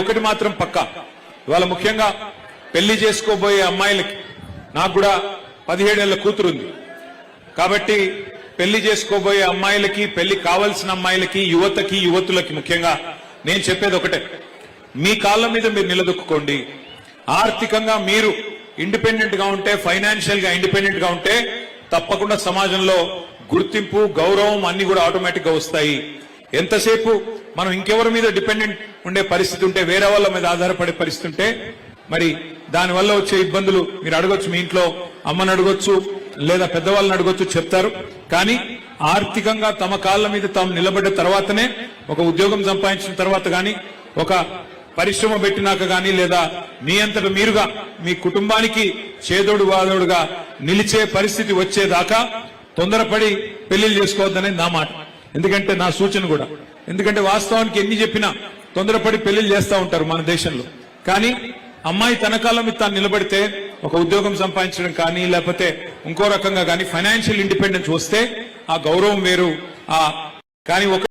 ఒకటి మాత్రం పక్కా, ఇవాళ ముఖ్యంగా పెళ్లి చేసుకోబోయే అమ్మాయిలకి, నాకు కూడా 17 ఏళ్ల కూతురుంది కాబట్టి పెళ్లి చేసుకోబోయే అమ్మాయిలకి, పెళ్లి కావాల్సిన అమ్మాయిలకి, యువతకి, యువతులకి ముఖ్యంగా నేను చెప్పేది ఒకటే, మీ కాళ్ళ మీద మీరు నిలదొక్కుకోండి. ఆర్థికంగా మీరు ఇండిపెండెంట్ గా ఉంటే, ఫైనాన్షియల్ గా ఇండిపెండెంట్ గా ఉంటే తప్పకుండా సమాజంలో గుర్తింపు, గౌరవం అన్ని కూడా ఆటోమేటిక్ గా వస్తాయి. ఎంతసేపు మనం ఇంకెవరి మీద డిపెండెంట్ ఉండే పరిస్థితి ఉంటే, వేరే వాళ్ళ మీద ఆధారపడే పరిస్థితి ఉంటే, మరి దానివల్ల వచ్చే ఇబ్బందులు మీరు అడగొచ్చు, మీ ఇంట్లో అమ్మని అడగొచ్చు, లేదా పెద్దవాళ్ళని అడగొచ్చు, చెప్తారు. కానీ ఆర్థికంగా తమ కాళ్ళ మీద తాము నిలబడ్డ తర్వాతనే, ఒక ఉద్యోగం సంపాదించిన తర్వాత గాని, ఒక పరిశ్రమ పెట్టినాక గాని, లేదా మీ అంతట మీరుగా మీ కుటుంబానికి చేదోడు వాదోడుగా నిలిచే పరిస్థితి వచ్చేదాకా తొందరపడి పెళ్లిళ్ళు చేసుకోవద్దనేది నా మాట. ఎందుకంటే నా సూచన కూడా, ఎందుకంటే వాస్తవానికి ఎన్ని చెప్పినా తొందరపడి పెళ్లిళ్ళు చేస్తూ ఉంటారు మన దేశంలో. కానీ అమ్మాయి తన కాళ్ళ మీద తాను నిలబడితే, ఒక ఉద్యోగం సంపాదించడం కానీ, లేకపోతే ఇంకో రకంగా కానీ ఫైనాన్షియల్ ఇండిపెండెన్స్ వస్తే ఆ గౌరవం వేరు. కానీ ఒక